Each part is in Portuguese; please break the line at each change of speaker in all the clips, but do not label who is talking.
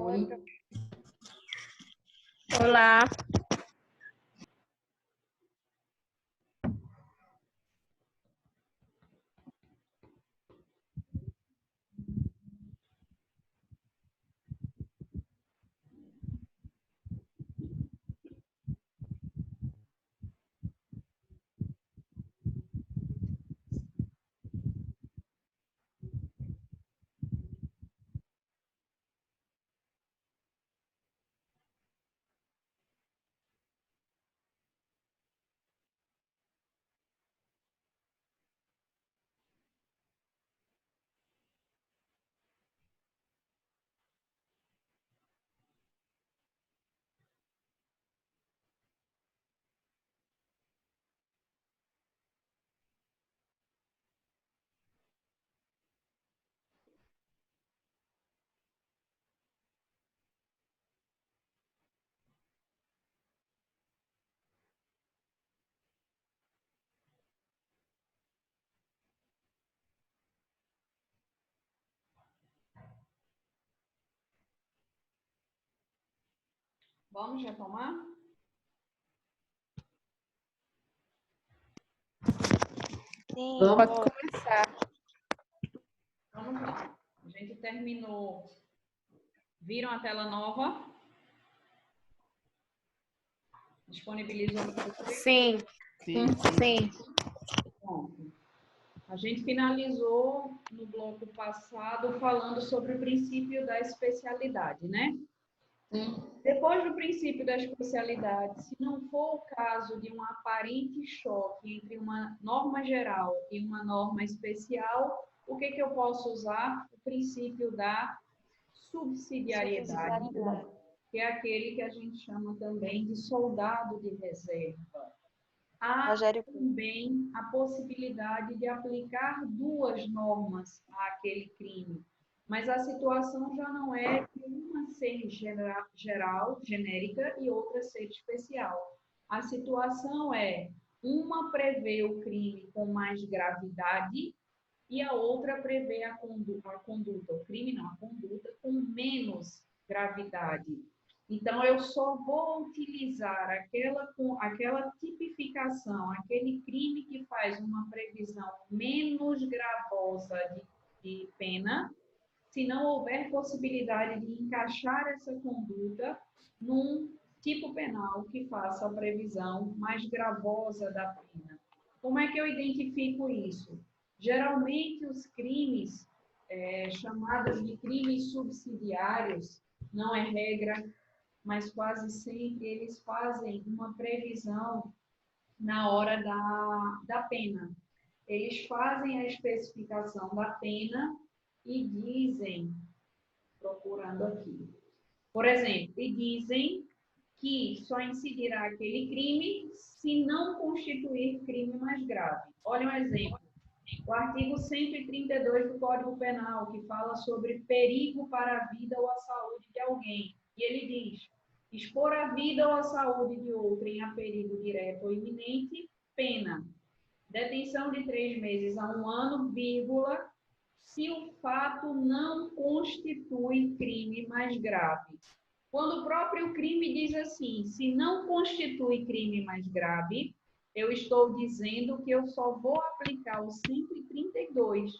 Oi.
Olá.
Vamos retomar?
Sim,
Pode começar.
Vamos lá. A gente terminou. Viram a tela nova? Disponibilizou para vocês?
Sim. Sim.
Pronto. A gente finalizou no bloco passado falando sobre o princípio da especialidade, né? Depois do princípio da especialidade, se não for o caso de um aparente choque entre uma norma geral e uma norma especial, o que eu posso usar? O princípio da subsidiariedade, que é aquele que a gente chama também de soldado de reserva. Há
Rogério.
também a possibilidade de aplicar duas normas àquele crime, mas a situação já não é de uma ser geral, genérica, e outra ser especial. A situação é, uma prevê o crime com mais gravidade e a outra prevê a conduta, o crime não, a conduta com menos gravidade. Então, eu só vou utilizar aquela tipificação, aquele crime que faz uma previsão menos gravosa de pena, se não houver possibilidade de encaixar essa conduta num tipo penal que faça a previsão mais gravosa da pena. Como é que eu identifico isso? Geralmente, os crimes chamados de crimes subsidiários, não é regra, mas quase sempre eles fazem uma previsão na hora da pena. Eles fazem a especificação da pena e dizem, procurando aqui, por exemplo, e dizem que só incidirá aquele crime se não constituir crime mais grave. Olha um exemplo. O artigo 132 do Código Penal, que fala sobre perigo para a vida ou a saúde de alguém. E ele diz, expor a vida ou a saúde de outrem a perigo direto ou iminente, pena. Detenção de 3 meses a 1 ano, vírgula, se o fato não constitui crime mais grave. Quando o próprio crime diz assim, se não constitui crime mais grave, eu estou dizendo que eu só vou aplicar o 132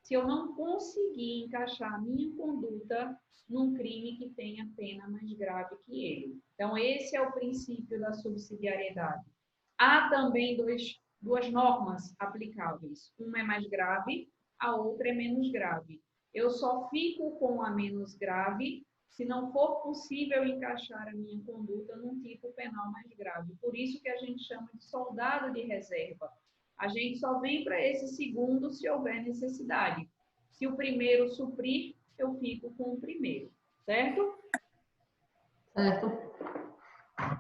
se eu não conseguir encaixar a minha conduta num crime que tenha pena mais grave que ele. Então, esse é o princípio da subsidiariedade. Há também duas normas aplicáveis. Uma é mais grave, a outra é menos grave. Eu só fico com a menos grave se não for possível encaixar a minha conduta num tipo penal mais grave. Por isso que a gente chama de soldado de reserva. A gente só vem para esse segundo se houver necessidade. Se o primeiro suprir, eu fico com o primeiro. Certo?
Certo.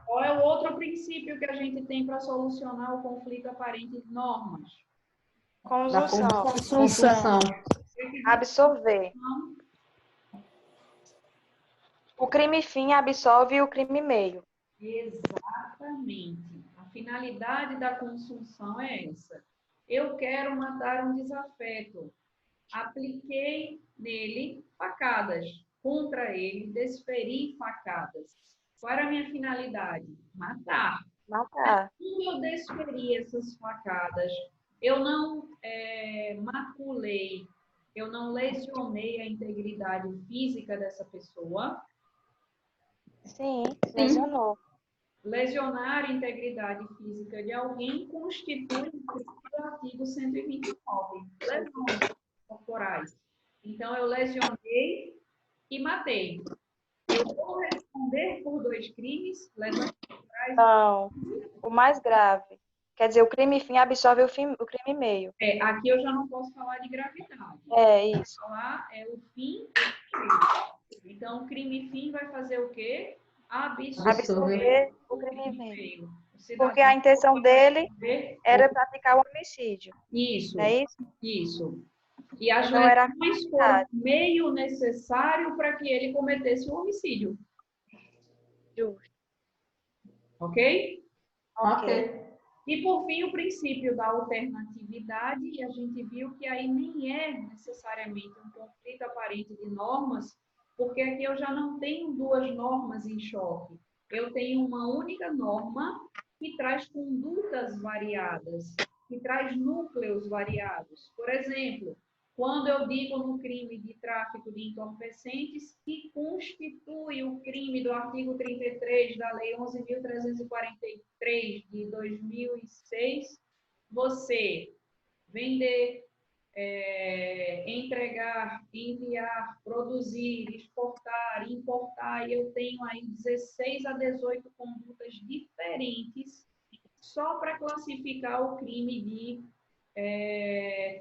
Qual é o outro princípio que a gente tem para solucionar o conflito aparente de normas?
Conjunção.
Consunção.
Absorver. O crime fim absolve o crime meio.
Exatamente. A finalidade da consunção é essa. Eu quero matar um desafeto. Apliquei nele facadas. contra ele, desferi facadas. Qual era a minha finalidade? Matar.
Matar.
Quando eu desferi essas facadas, eu não maculei, eu não lesionei a integridade física dessa pessoa.
Sim, lesionou.
Lesionar a integridade física de alguém constitui o artigo 129, lesões corporais. Então, eu lesionei e matei. Eu vou responder por 2 crimes, lesões corporais.
Não, o mais grave. Quer dizer, o crime fim absorve o crime meio.
Aqui eu já não posso falar de gravidade.
É isso.
Falar o fim. Então, o crime fim vai fazer o quê?
Absorver o crime meio.
Meio.
Porque a intenção dele era praticar o homicídio.
Isso.
É isso?
Isso. E as
Então, era
lesões foram o meio necessário para que ele cometesse o homicídio.
justo.
Ok?
Ok.
E, por fim, o princípio da alternatividade, e a gente viu que aí nem é necessariamente um conflito aparente de normas, porque aqui eu já não tenho 2 normas em choque. Eu tenho uma única norma que traz condutas variadas, que traz núcleos variados. Por exemplo, quando eu digo no crime de tráfico de entorpecentes, que constitui o crime do artigo 33 da Lei 11.343 de 2006, você vender, entregar, enviar, produzir, exportar, importar, e eu tenho aí 16 a 18 condutas diferentes só para classificar o crime de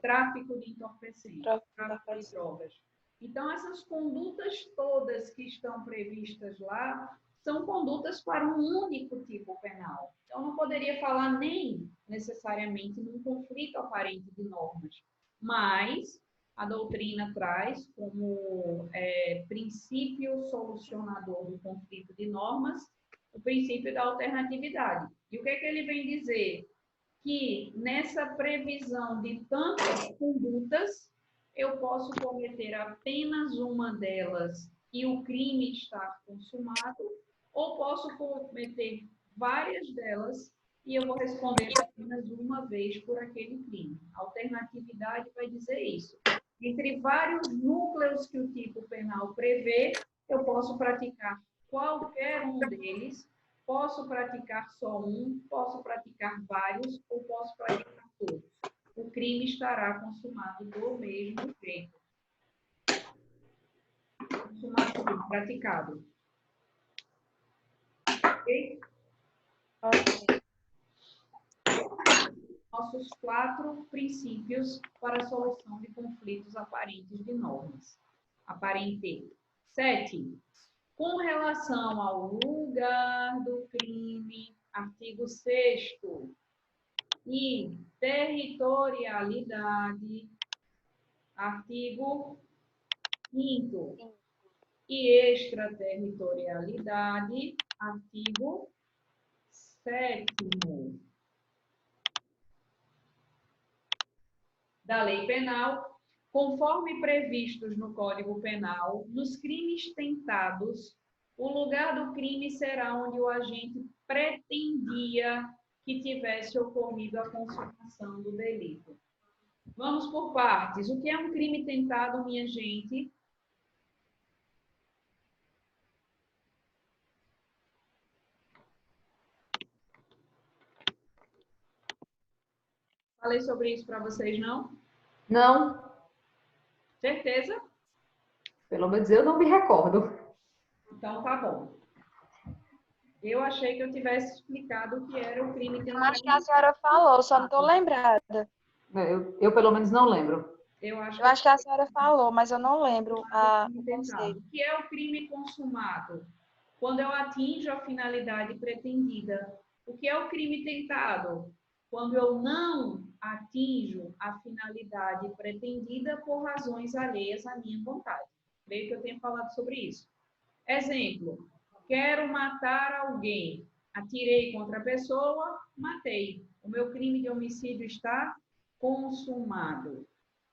tráfico de entorpecentes, tráfico de drogas. Então, essas condutas todas que estão previstas lá são condutas para um único tipo penal. Então, não poderia falar nem necessariamente num conflito aparente de normas, mas a doutrina traz como princípio solucionador do conflito de normas o princípio da alternatividade. E o que é que ele vem dizer? Que nessa previsão de tantas condutas, eu posso cometer apenas uma delas e o crime estar consumado, ou posso cometer várias delas e eu vou responder apenas uma vez por aquele crime. A alternatividade vai dizer isso. Entre vários núcleos que o tipo penal prevê, eu posso praticar qualquer um deles. Posso praticar só um, posso praticar vários ou posso praticar todos. O crime estará consumado do mesmo jeito. Consumado, praticado. Ok?
Ok.
Nossos 4 princípios para a solução de conflitos aparentes de normas. Aparente. 7. Com relação ao lugar do crime, artigo 6º, e territorialidade, artigo 5º, e extraterritorialidade, artigo 7º da Lei Penal, conforme previstos no Código Penal, nos crimes tentados, o lugar do crime será onde o agente pretendia que tivesse ocorrido a consumação do delito. Vamos por partes. O que é um crime tentado, minha gente? Falei sobre isso para vocês, não?
Não,
Certeza?
pelo menos eu não me recordo.
Então tá bom. Eu achei que eu tivesse explicado o que era o crime
Eu
tentado.
acho que a senhora falou, só não estou lembrada.
Eu pelo menos não lembro.
Eu acho
Eu acho que a senhora falou, mas eu não lembro o
tentado.
conceito.
O que é o crime consumado? Quando eu atinjo a finalidade pretendida. O que é o crime tentado? Quando eu não atinjo a finalidade pretendida por razões alheias à minha vontade. Creio que eu tenha falado sobre isso. Exemplo, quero matar alguém. Atirei contra a pessoa, matei. O meu crime de homicídio está consumado.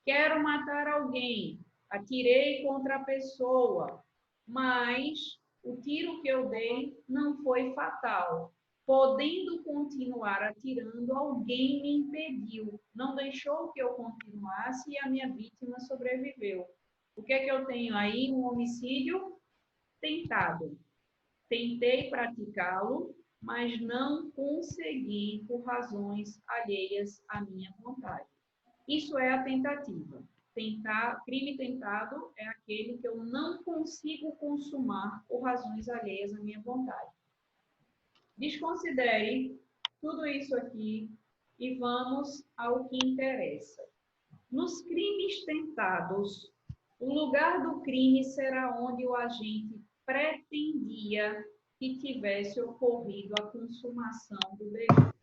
Quero matar alguém. Atirei contra a pessoa. mas o tiro que eu dei não foi fatal. Podendo continuar atirando, alguém me impediu, não deixou que eu continuasse e a minha vítima sobreviveu. O que é que eu tenho aí? Um homicídio tentado. Tentei praticá-lo, mas não consegui por razões alheias à minha vontade. Isso é a tentativa. Crime tentado é aquele que eu não consigo consumar por razões alheias à minha vontade. Desconsidere tudo isso aqui e vamos ao que interessa. Nos crimes tentados, o lugar do crime será onde o agente pretendia que tivesse ocorrido a consumação do delito.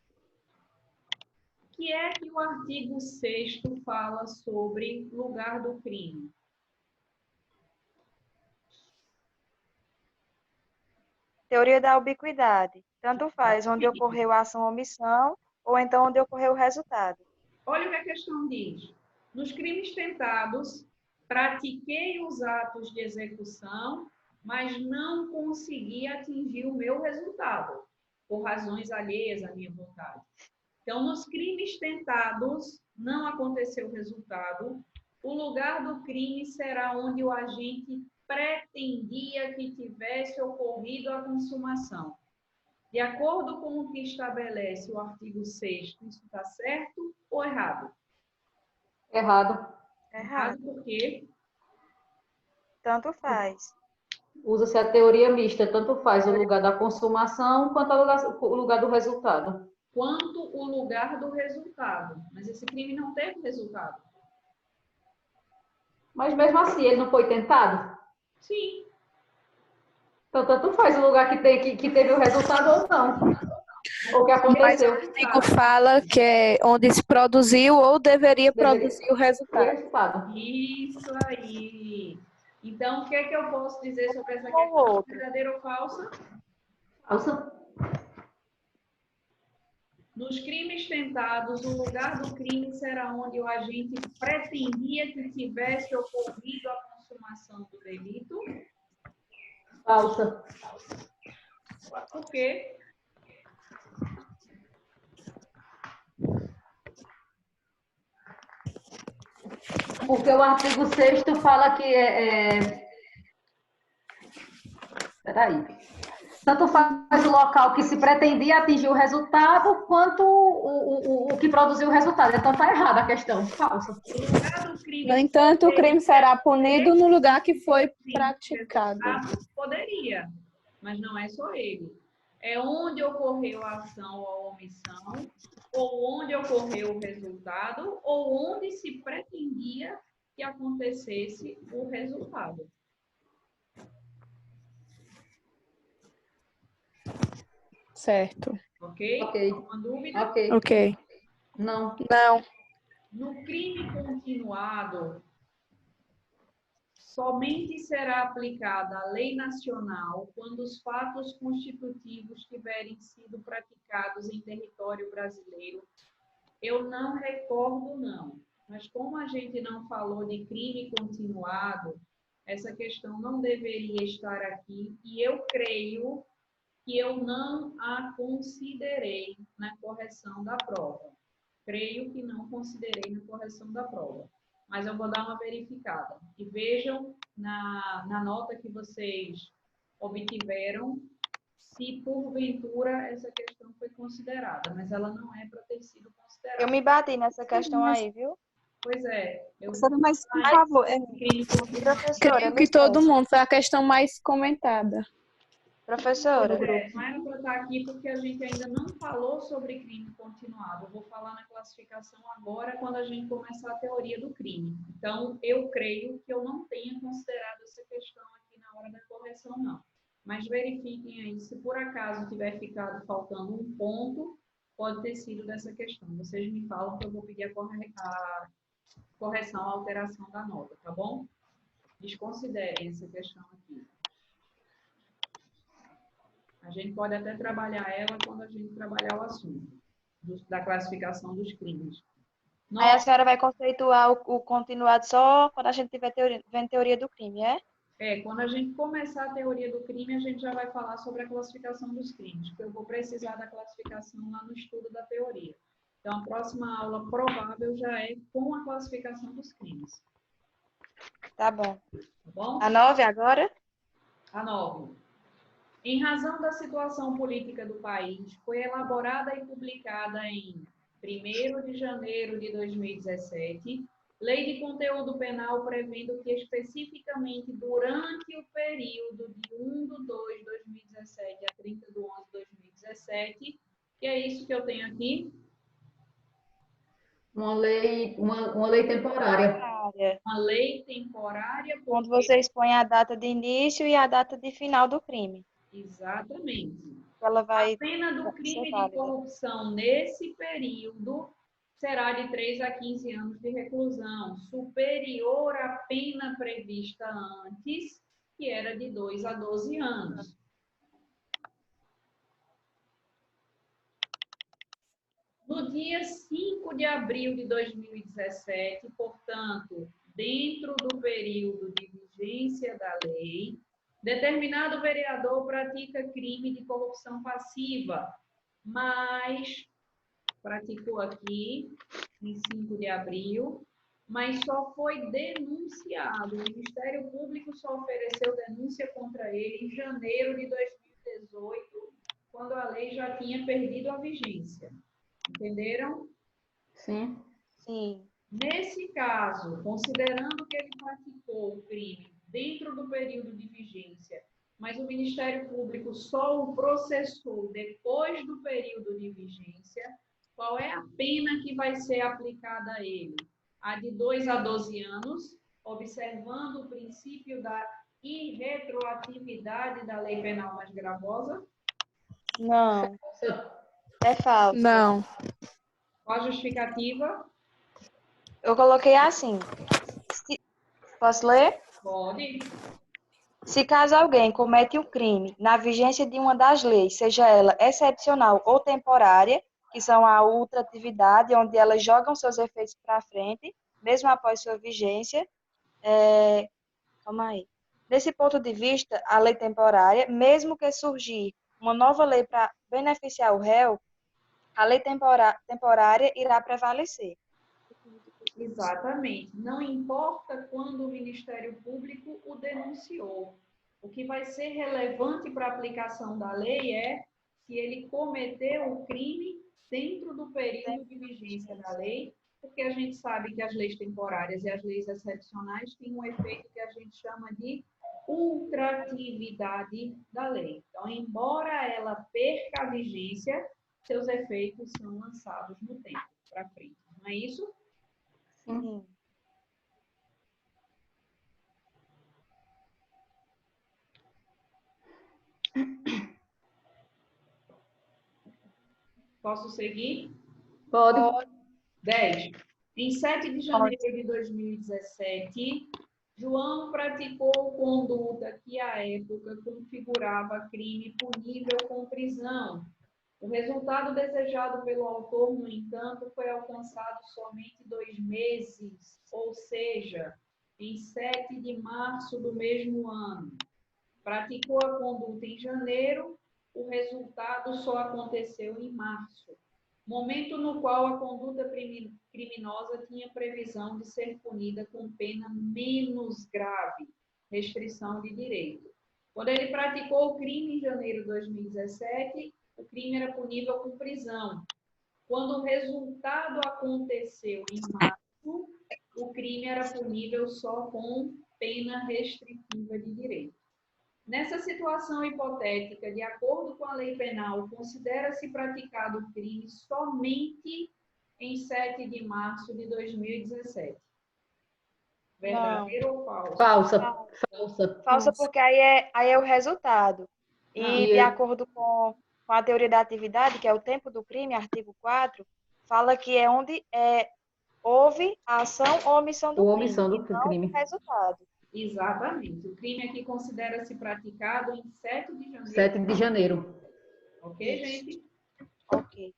O que é que o artigo 6º fala sobre lugar do crime?
Teoria da ubiquidade. Tanto faz onde ocorreu a ação ou omissão, ou então onde ocorreu o resultado.
Olha o que a questão diz. Nos crimes tentados, pratiquei os atos de execução, mas não consegui atingir o meu resultado, por razões alheias à minha vontade. Então, nos crimes tentados, não aconteceu o resultado. O lugar do crime será onde o agente pretendia que tivesse ocorrido a consumação. De acordo com o que estabelece o artigo 6º, isso está certo ou errado?
Errado.
Errado.
Por quê?
Tanto faz.
Usa-se a teoria mista, tanto faz o lugar da consumação quanto o lugar do resultado.
Quanto o lugar do resultado. Mas esse crime não teve resultado.
Mas mesmo assim, ele não foi tentado?
Sim.
Então, tanto faz o lugar que teve o resultado ou não. Ou o que aconteceu.
O artigo fala que é onde se produziu ou deveria produzir o resultado.
Isso aí. Então, o que é que eu posso dizer sobre essa questão? Verdadeira ou falsa?
Falsa.
Nos crimes tentados, o lugar do crime será onde o agente pretendia que tivesse ocorrido a consumação do delito.
Falsa.
Por quê?
Porque o artigo 6º fala que Peraí. Tanto faz o local que se pretendia atingir o resultado, quanto o que produziu o resultado. Então, está errada a questão. Falsa.
No entanto, o crime será punido no lugar que foi praticado.
Poderia, mas não é só ele. É onde ocorreu a ação ou a omissão, ou onde ocorreu o resultado, ou onde se pretendia que acontecesse o resultado.
Certo.
Ok?
Ok.
Alguma dúvida?
Ok.
Não.
No crime continuado, somente será aplicada a lei nacional quando os fatos constitutivos tiverem sido praticados em território brasileiro. Eu não recordo, não. Mas como a gente não falou de crime continuado, essa questão não deveria estar aqui e eu creio que eu não a considerei na correção da prova. Creio que não considerei na correção da prova. Mas eu vou dar uma verificada. E vejam na nota que vocês obtiveram se porventura essa questão foi considerada. Mas ela não é para ter sido considerada.
Eu me bati nessa questão aí, viu?
Pois é.
Mas, por favor, creio que todo mundo, foi a questão mais comentada.
Professora.
Não era para estar aqui porque a gente ainda não falou sobre crime continuado. Eu vou falar na classificação agora, quando a gente começar a teoria do crime. Então, eu creio que eu não tenha considerado essa questão aqui na hora da correção, não. Mas verifiquem aí, se por acaso tiver ficado faltando um ponto, pode ter sido dessa questão. Vocês me falam que eu vou pedir a correção, a alteração da nota, tá bom? Desconsiderem essa questão aqui. A gente pode até trabalhar ela quando a gente trabalhar o assunto da classificação dos crimes.
Aí a senhora vai conceituar o continuado só quando a gente tiver vendo teoria do crime, é?
Quando a gente começar a teoria do crime, a gente já vai falar sobre a classificação dos crimes, porque eu vou precisar da classificação lá no estudo da teoria. Então, a próxima aula provável já é com a classificação dos crimes.
Tá bom.
Tá bom?
A 9 agora?
A 9. Em razão da situação política do país, foi elaborada e publicada em 1º de janeiro de 2017, Lei de Conteúdo Penal prevendo que especificamente durante o período de 1/2/2017 a 30/11/2017, que é isso que eu tenho aqui?
Uma lei temporária.
Uma lei temporária.
Onde você expõe a data de início e a data de final do crime.
Exatamente.
Ela vai
A pena do crime de
válida.
corrupção nesse período será de 3 a 15 anos de reclusão, superior à pena prevista antes, que era de 2 a 12 anos. No dia 5 de abril de 2017, portanto, dentro do período de vigência da lei, determinado vereador pratica crime de corrupção passiva, mas praticou aqui em 5 de abril, mas só foi denunciado. O Ministério Público só ofereceu denúncia contra ele em janeiro de 2018, quando a lei já tinha perdido a vigência. Entenderam?
Sim.
Sim.
Nesse caso, considerando que ele praticou o crime dentro do período de vigência, mas o Ministério Público só o processou depois do período de vigência, qual é a pena que vai ser aplicada a ele? A de 2 a 12 anos, observando o princípio da irretroatividade da lei penal mais gravosa?
Não. É falso.
Não.
Qual a justificativa?
Eu coloquei assim. Posso ler?
Pode.
Se caso alguém comete um crime na vigência de uma das leis, seja ela excepcional ou temporária, que são a ultratividade, onde elas jogam seus efeitos para frente, mesmo após sua vigência. Calma aí. Desse ponto de vista, a lei temporária, mesmo que surgir uma nova lei para beneficiar o réu, a lei temporária irá prevalecer.
Exatamente. Não importa quando o Ministério Público o denunciou. O que vai ser relevante para a aplicação da lei é se ele cometeu o crime dentro do período de vigência da lei, porque a gente sabe que as leis temporárias e as leis excepcionais têm um efeito que a gente chama de ultratividade da lei. Então, embora ela perca a vigência, seus efeitos são lançados no tempo, para frente. Não é isso?
Sim.
Posso seguir?
Pode.
10. Em 7 de janeiro de 2017, João praticou conduta que à época configurava crime punível com prisão. O resultado desejado pelo autor, no entanto, foi alcançado somente 2 meses, ou seja, em 7 de março do mesmo ano. Praticou a conduta em janeiro, o resultado só aconteceu em março, momento no qual a conduta criminosa tinha previsão de ser punida com pena menos grave, restrição de direito. Quando ele praticou o crime em janeiro de 2017, o crime era punível com prisão. Quando o resultado aconteceu em março, o crime era punível só com pena restritiva de direito. Nessa situação hipotética, de acordo com a lei penal, considera-se praticado o crime somente em 7 de março de 2017. Verdadeiro ou falso?
Falsa.
Falsa porque aí é o resultado. E de acordo com a teoria da atividade, que é o tempo do crime, artigo 4, fala que é onde houve a ação ou omissão do crime, não o resultado.
Exatamente. O crime aqui considera-se praticado em 7 de janeiro.
7 de janeiro.
Ok, gente?
Ok.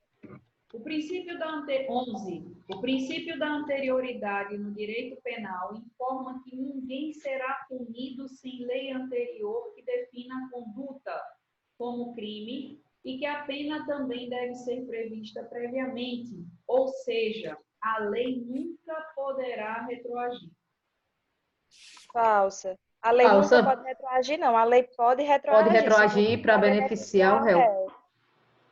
O princípio da 11. O princípio da anterioridade no direito penal informa que ninguém será punido sem lei anterior que defina a conduta como crime e que a pena também deve ser prevista previamente, ou seja, a lei nunca poderá retroagir.
Falsa. A lei
Falsa.
nunca pode retroagir, não. A lei pode retroagir.
Pode retroagir para beneficiar o réu.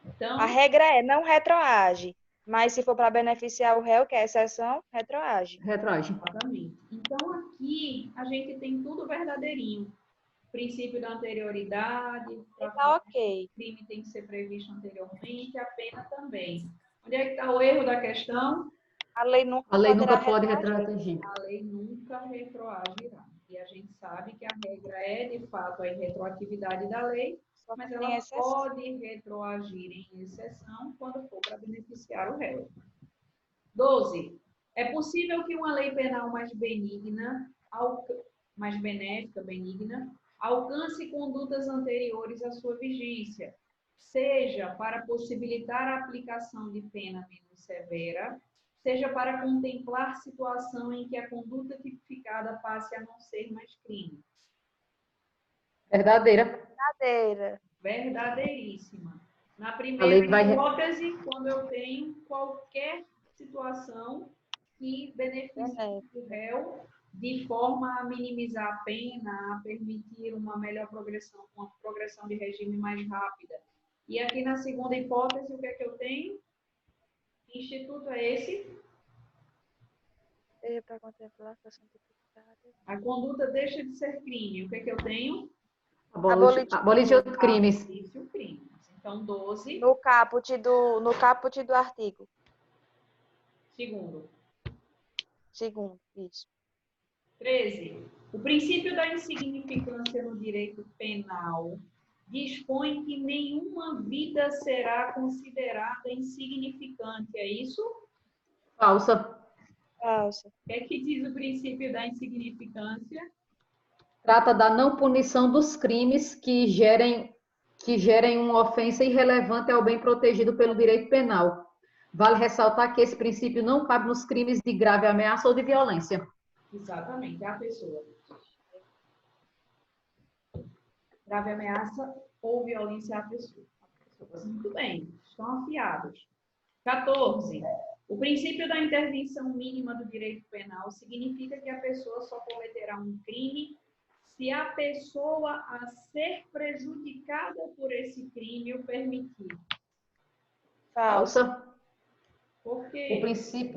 Então,
a regra é não retroage. Mas se for para beneficiar o réu, que é a exceção, retroage.
Retroage.
Exatamente. Então, aqui a gente tem tudo verdadeirinho. Princípio da anterioridade,
Tá ok.
o crime tem que ser previsto anteriormente, a pena também. Onde é que está o erro da questão?
A lei nunca
pode retroagir.
A lei nunca retroagirá. E a gente sabe que a regra é, de fato, a irretroatividade da lei, mas ela pode retroagir em exceção quando for para beneficiar o réu. 12. É possível que uma lei penal mais benigna, mais benéfica, benigna, alcance condutas anteriores à sua vigência, seja para possibilitar a aplicação de pena menos severa, seja para contemplar situação em que a conduta tipificada passe a não ser mais crime.
Verdadeira.
Verdadeiríssima. Na primeira hipótese, quando eu tenho qualquer situação que beneficie o réu de forma a minimizar a pena, a permitir uma melhor progressão, uma progressão de regime mais rápida. E aqui na segunda hipótese, o que é que eu tenho? Que instituto é esse?
Para contemplar a situação tipificada.
A conduta deixa de ser crime. O que é que eu tenho?
Abolição de crimes.
Então, 12.
No caput do artigo.
Segundo,
isso.
13. O princípio da insignificância no direito penal dispõe que nenhuma vida será considerada insignificante. É isso?
Falsa.
Falsa.
O que é que diz o princípio da insignificância?
Trata da não punição dos crimes que gerem uma ofensa irrelevante ao bem protegido pelo direito penal. Vale ressaltar que esse princípio não cabe nos crimes de grave ameaça ou de violência.
Exatamente, é a pessoa. Grave ameaça ou violência à pessoa. Muito bem, estão afiados. 14. O princípio da intervenção mínima do direito penal significa que a pessoa só cometerá um crime se a pessoa a ser prejudicada por esse crime o permitir.
Falsa.
Por quê?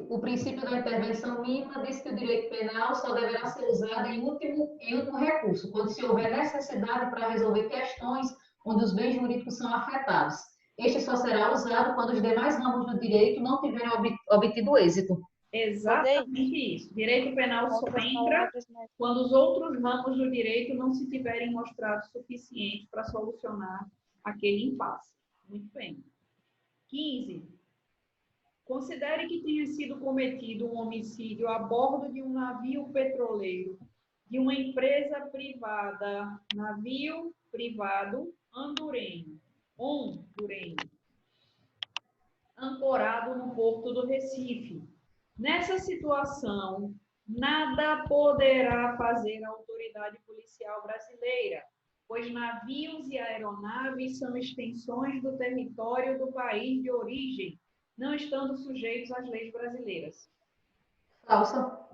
O princípio da intervenção mínima diz que o direito penal só deverá ser usado em último recurso, quando se houver necessidade para resolver questões onde os bens jurídicos são afetados. Este só será usado quando os demais ramos do direito não tiverem obtido êxito.
Exatamente isso. Direito penal só entra quando os outros ramos do direito não se tiverem mostrado suficientes para solucionar aquele impasse. Muito bem. 15. Considere que tenha sido cometido um homicídio a bordo de um navio petroleiro de uma empresa privada, navio privado hondurenho, ancorado no porto do Recife. Nessa situação, nada poderá fazer a autoridade policial brasileira, pois navios e aeronaves são extensões do território do país de origem, não estando sujeitos às leis brasileiras.
Falsa.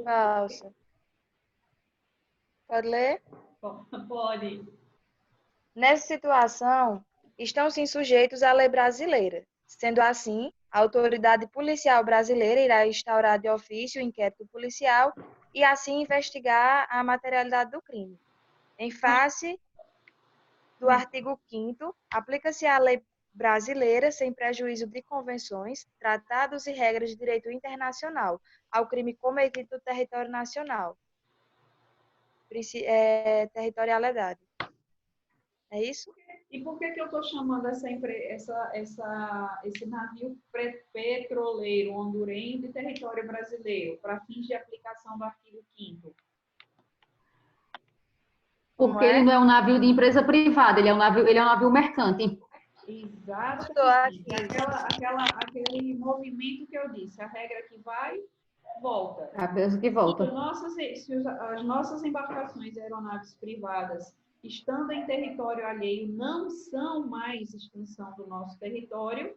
Falsa. Pode ler?
Pode.
Nessa situação, estão sim sujeitos à lei brasileira. Sendo assim, a autoridade policial brasileira irá instaurar de ofício o inquérito policial e assim investigar a materialidade do crime. Em face do artigo 5º, aplica-se a lei brasileira sem prejuízo de convenções, tratados e regras de direito internacional ao crime cometido no território nacional. Territorialidade. É isso?
E por que eu estou chamando esse navio petroleiro hondurenho de território brasileiro, para fins de aplicação do artigo 5º?
Porque ele não é um navio de empresa privada, ele é um navio mercante.
Exatamente. Aquele movimento que eu disse, a regra que vai, volta.
A mesma que volta.
Se as nossas embarcações e aeronaves privadas, estando em território alheio, não são mais extensão do nosso território,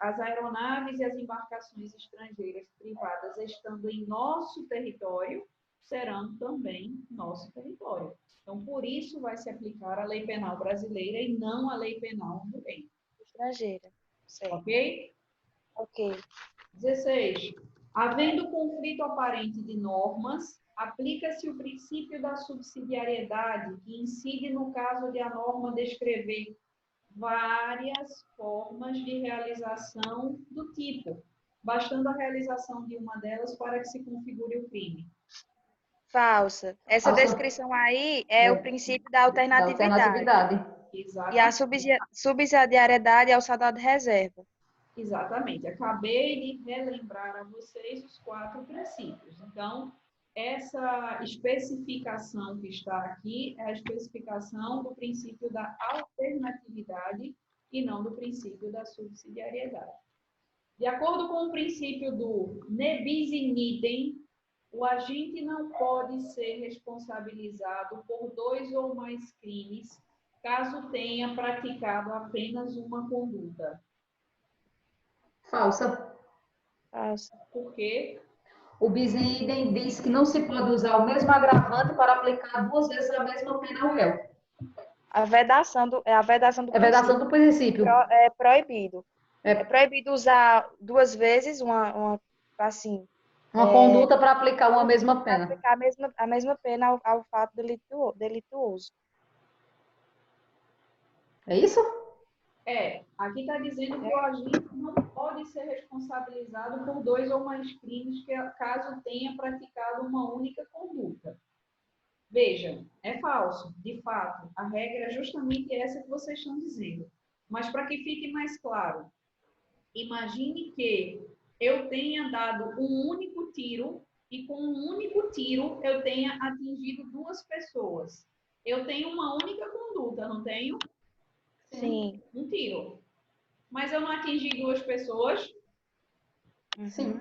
as aeronaves e as embarcações estrangeiras privadas, estando em nosso território, serão também nosso território. Então, por isso vai se aplicar a lei penal brasileira e não a lei penal do bem.
Estrangeira. Certo.
Ok?
Ok.
16. Havendo conflito aparente de normas, aplica-se o princípio da subsidiariedade, que incide no caso de a norma descrever várias formas de realização do tipo, bastando a realização de uma delas para que se configure o crime.
Falsa. Essa
Falsa.
descrição aí é o princípio da alternatividade.
Exatamente.
E a subsidiariedade é o estado de reserva.
Exatamente. Acabei de relembrar a vocês os 4 princípios. Então, essa especificação que está aqui é a especificação do princípio da alternatividade e não do princípio da subsidiariedade. De acordo com o princípio do ne bis in idem, o agente não pode ser responsabilizado por 2 ou mais crimes, caso tenha praticado apenas uma conduta.
Falsa.
Falsa.
Por quê?
O bis in idem diz que não se pode usar o mesmo agravante para aplicar 2 vezes a mesma pena ao réu.
A vedação do
É a vedação do princípio.
É proibido. É proibido usar 2 vezes uma
conduta para aplicar uma mesma pena.
Aplicar a mesma pena ao fato delituoso.
É isso?
Aqui está dizendo que o agente não pode ser responsabilizado por 2 ou mais crimes caso tenha praticado uma única conduta. Veja, é falso, de fato. A regra é justamente essa que vocês estão dizendo. Mas para que fique mais claro, imagine que eu tenha dado um único tiro e com um único tiro eu tenha atingido 2 pessoas. Eu tenho uma única conduta, não tenho?
Sim.
Um tiro. Mas eu não atingi 2 pessoas?
Sim.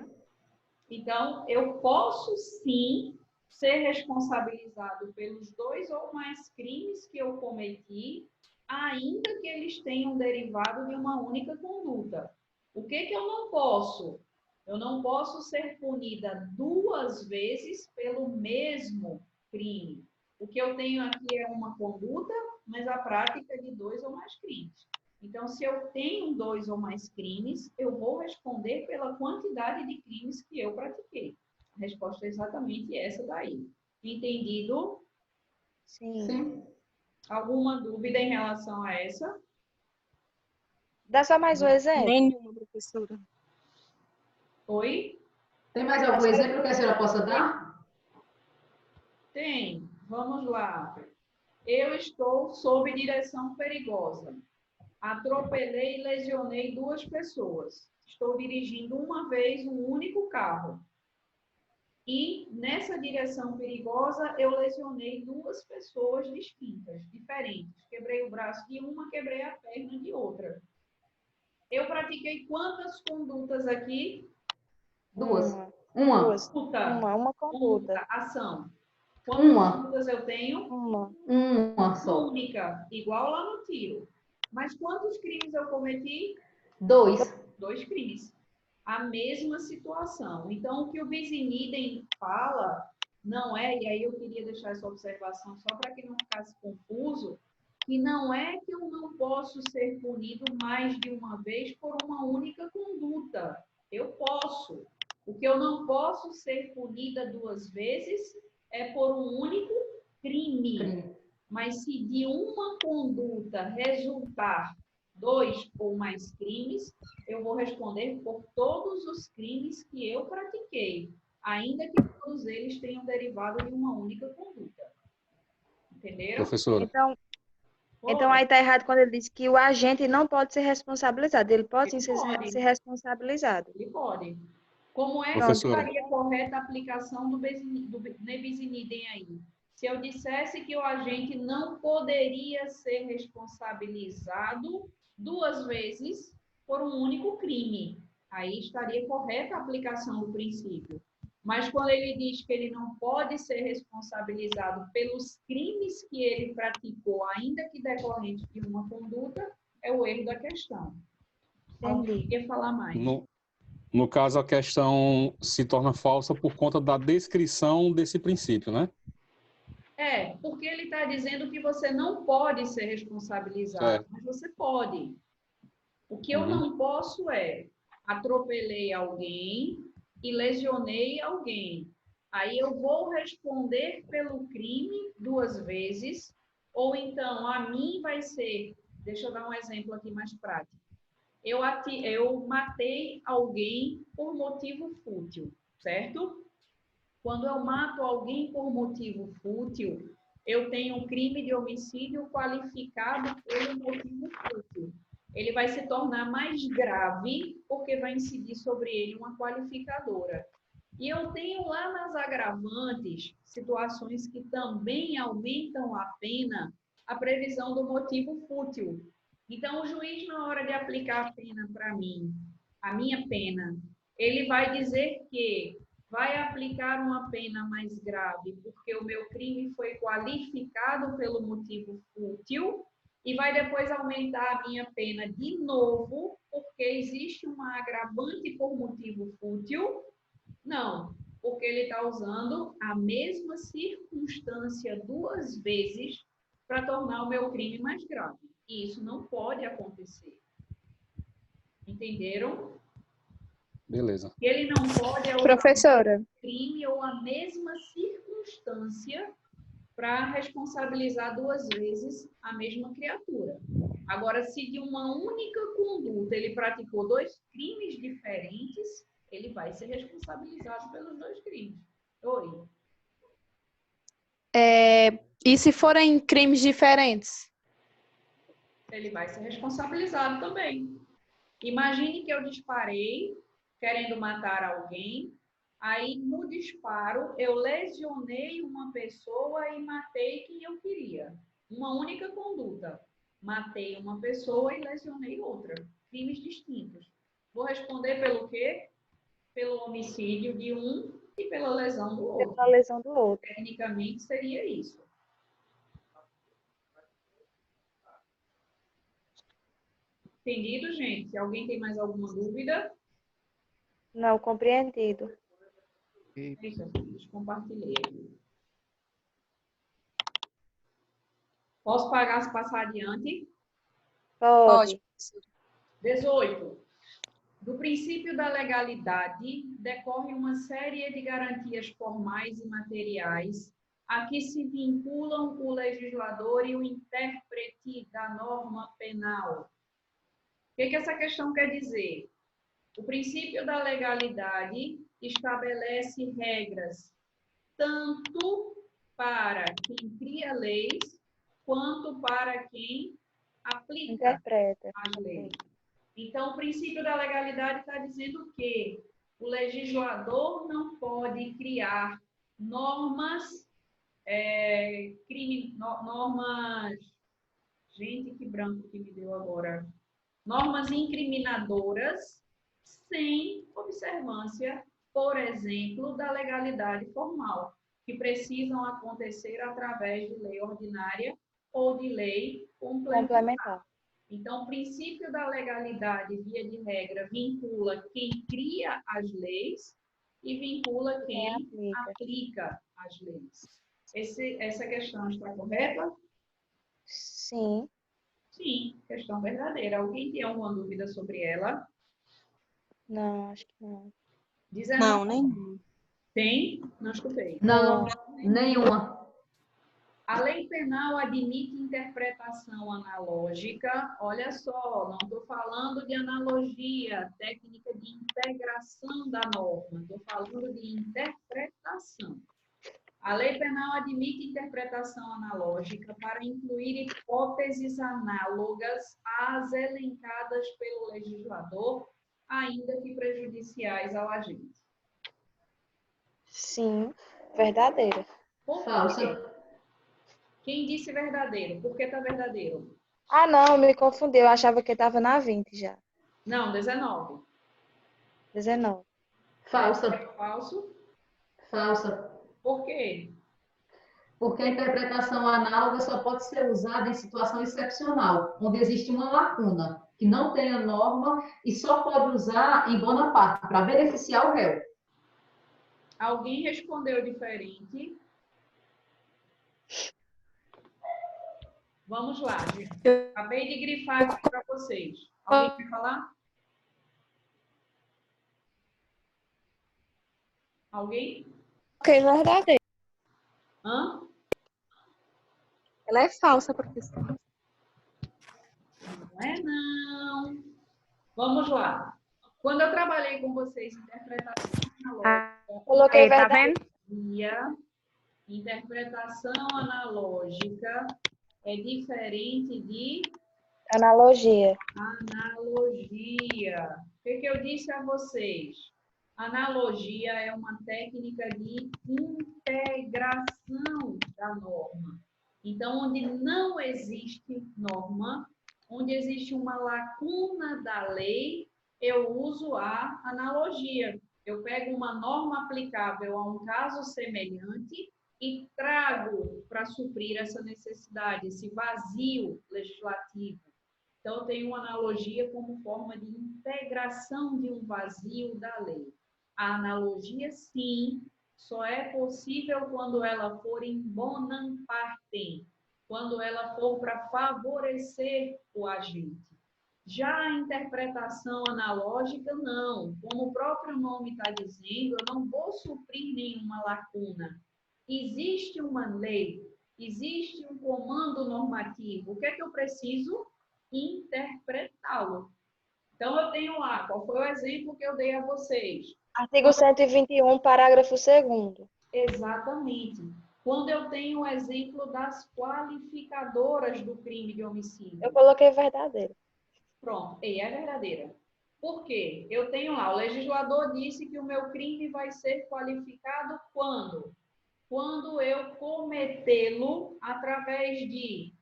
Então, eu posso sim ser responsabilizado pelos 2 ou mais crimes que eu cometi, ainda que eles tenham derivado de uma única conduta. O que eu não posso? Eu não posso ser punida 2 vezes pelo mesmo crime. O que eu tenho aqui é uma conduta, mas a prática de 2 ou mais crimes. Então, se eu tenho 2 ou mais crimes, eu vou responder pela quantidade de crimes que eu pratiquei. A resposta é exatamente essa daí. Entendido?
Sim.
Alguma dúvida em relação a essa?
Dá só mais um exemplo.
Nenhuma, professora.
Oi?
Tem mais algum exemplo que a senhora possa dar?
Tem. Vamos lá. Eu estou sob direção perigosa. Atropelei e lesionei 2 pessoas. Estou dirigindo uma vez um único carro. E nessa direção perigosa, eu lesionei 2 pessoas distintas, diferentes. Quebrei o braço de uma, quebrei a perna de outra. Eu pratiquei quantas condutas aqui?
2.
Uma conduta.
Ação. Quantas
Uma.
condutas eu tenho?
Uma só.
Única, igual lá no tiro. Mas quantos crimes eu cometi?
2.
2 crimes. A mesma situação. Então, o que o bis in idem fala não é, e aí eu queria deixar essa observação só para que não ficasse confuso, que não é que eu não posso ser punido mais de uma vez por uma única conduta. Eu posso. O que eu não posso ser punida 2 vezes é por um único crime. Mas se de uma conduta resultar 2 ou mais crimes, eu vou responder por todos os crimes que eu pratiquei, ainda que todos eles tenham derivado de uma única conduta. Entenderam?
Professora.
Então aí está errado quando ele diz que o agente não pode ser responsabilizado. Ele pode sim ser responsabilizado.
Ele pode. Como é que
Professora.
estaria correta a aplicação do ne bis in idem aí? Se eu dissesse que o agente não poderia ser responsabilizado 2 vezes por um único crime, aí estaria correta a aplicação do princípio. Mas quando ele diz que ele não pode ser responsabilizado pelos crimes que ele praticou, ainda que decorrentes de uma conduta, é o erro da questão. Alguém quer falar mais?
No caso, a questão se torna falsa por conta da descrição desse princípio, né?
Porque ele está dizendo que você não pode ser responsabilizado, mas você pode. O que eu não posso é atropelei alguém e lesionei alguém. Aí eu vou responder pelo crime 2 vezes, ou então a mim vai ser, deixa eu dar um exemplo aqui mais prático. Eu matei alguém por motivo fútil, certo? Quando eu mato alguém por motivo fútil, eu tenho um crime de homicídio qualificado pelo motivo fútil. Ele vai se tornar mais grave porque vai incidir sobre ele uma qualificadora. E eu tenho lá nas agravantes situações que também aumentam a pena, a previsão do motivo fútil. Então, o juiz, na hora de aplicar a pena para mim, a minha pena, ele vai dizer que vai aplicar uma pena mais grave porque o meu crime foi qualificado pelo motivo fútil e vai depois aumentar a minha pena de novo porque existe uma agravante por motivo fútil? Não, porque ele está usando a mesma circunstância 2 vezes para tornar o meu crime mais grave. E isso não pode acontecer. Entenderam?
Beleza.
Ele não pode é
Professora,
crime ou a mesma circunstância para responsabilizar 2 vezes a mesma criatura. Agora, se de uma única conduta ele praticou 2 crimes diferentes, ele vai ser responsabilizado pelos 2 crimes. Oi.
e se forem crimes diferentes?
Ele vai ser responsabilizado também. Imagine que eu disparei querendo matar alguém, aí no disparo eu lesionei uma pessoa e matei quem eu queria. Uma única conduta. Matei uma pessoa e lesionei outra. Crimes distintos. Vou responder pelo quê? Pelo homicídio de um e pela lesão do outro.
Pela lesão do outro.
Tecnicamente seria isso. Entendido, gente? Se alguém tem mais alguma dúvida?
Não, compreendido.
Deixa eu compartilhei aqui. Posso passar adiante?
Pode.
18. Do princípio da legalidade decorre uma série de garantias formais e materiais a que se vinculam o legislador e o intérprete da norma penal. O que essa questão quer dizer? O princípio da legalidade estabelece regras tanto para quem cria leis, quanto para quem aplica
Interpreta.
as leis. Então, o princípio da legalidade está dizendo que o legislador não pode criar normas, normas, gente, que branco que me deu agora, normas incriminadoras sem observância, por exemplo, da legalidade formal, que precisam acontecer através de lei ordinária ou de lei complementar. Então, o princípio da legalidade, via de regra, vincula quem cria as leis e vincula quem aplica as leis. Essa questão está correta?
Sim.
Sim, questão verdadeira. Alguém tem alguma dúvida sobre ela?
Não, acho que não.
19.
Não, nenhum.
Tem? Não escutei.
Não, nenhuma.
A lei penal admite interpretação analógica. Olha só, não estou falando de analogia, técnica de integração da norma. Estou falando de interpretação. A lei penal admite interpretação analógica para incluir hipóteses análogas às elencadas pelo legislador, ainda que prejudiciais ao agente.
Sim, verdadeira.
Por quê?
Falsa.
Quem disse verdadeiro? Por que está verdadeiro?
Ah, não, me confundi. Eu achava que estava na 20 já.
Não, 19.
19.
Falsa.
Falso.
Falsa.
Por quê?
Porque a interpretação análoga só pode ser usada em situação excepcional, onde existe uma lacuna, que não tem a norma e só pode usar em bona parte, para beneficiar o réu.
Alguém respondeu diferente. Vamos lá, gente. Acabei de grifar aqui para vocês. Alguém quer falar? Alguém?
Ok, verdadeiro.
Hã?
Ela é falsa, professora.
Não é não. Vamos lá. Quando eu trabalhei com vocês interpretação analógica,
Coloquei
Tá
verdadeiro.
vendo?
interpretação analógica é diferente de
Analogia.
analogia. O que eu disse a vocês? Analogia é uma técnica de integração da norma. Então, onde não existe norma, onde existe uma lacuna da lei, eu uso a analogia. Eu pego uma norma aplicável a um caso semelhante e trago para suprir essa necessidade, esse vazio legislativo. Então, eu tenho uma analogia como forma de integração de um vazio da lei. A analogia, sim, só é possível quando ela for em bonam partem, quando ela for para favorecer o agente. Já a interpretação analógica, não. Como o próprio nome está dizendo, eu não vou suprir nenhuma lacuna. Existe uma lei, existe um comando normativo. O que é que eu preciso? Interpretá-lo. Então, eu tenho lá, qual foi o exemplo que eu dei a vocês?
Artigo 121, parágrafo 2º.
Exatamente. Quando eu tenho o exemplo das qualificadoras do crime de homicídio.
Eu coloquei verdadeiro.
Pronto, e é verdadeira. Por quê? Eu tenho lá, o legislador disse que o meu crime vai ser qualificado quando? Quando eu cometê-lo através de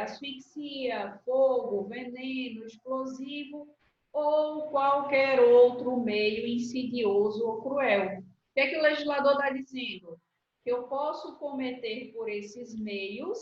asfixia, fogo, veneno, explosivo ou qualquer outro meio insidioso ou cruel. O que é que o legislador está dizendo? Que eu posso cometer por esses meios,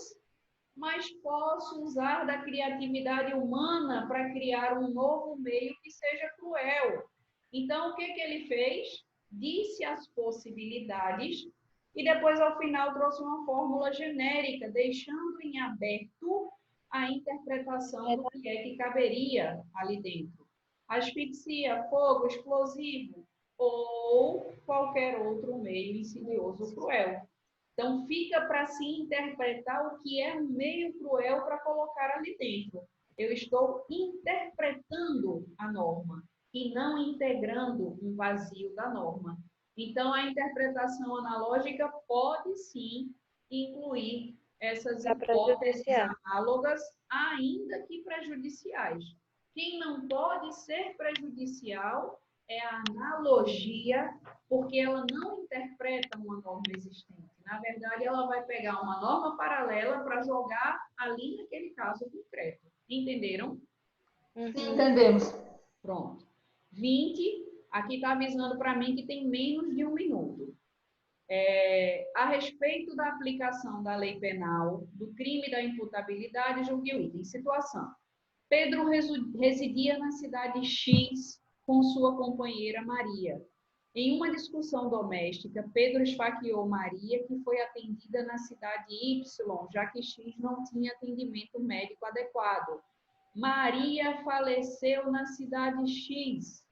mas posso usar da criatividade humana para criar um novo meio que seja cruel. Então, o que ele fez? Disse as possibilidades e depois, ao final, trouxe uma fórmula genérica, deixando em aberto a interpretação do que é que caberia ali dentro. Asfixia, fogo, explosivo ou qualquer outro meio insidioso cruel. Então, fica para se interpretar o que é um meio cruel para colocar ali dentro. Eu estou interpretando a norma e não integrando um vazio da norma. Então, a interpretação analógica pode sim incluir essas hipóteses análogas, ainda que prejudiciais. Quem não pode ser prejudicial é a analogia, porque ela não interpreta uma norma existente. Na verdade, ela vai pegar uma norma paralela para jogar ali naquele caso concreto. Entenderam?
Sim, entendemos.
Pronto. 20, aqui está avisando para mim que tem menos de 1 minuto. A respeito da aplicação da lei penal, do crime da imputabilidade, julgue o item. Situação. Pedro residia na cidade X com sua companheira Maria. Em uma discussão doméstica, Pedro esfaqueou Maria, que foi atendida na cidade Y, já que X não tinha atendimento médico adequado. Maria faleceu na cidade X.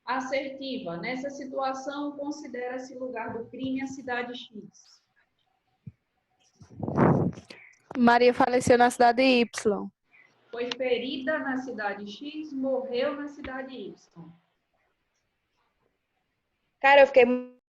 Assertiva. Nessa situação, considera-se lugar do crime a cidade X.
Maria faleceu na cidade Y.
Foi ferida na cidade X, morreu na cidade Y.
Cara, eu fiquei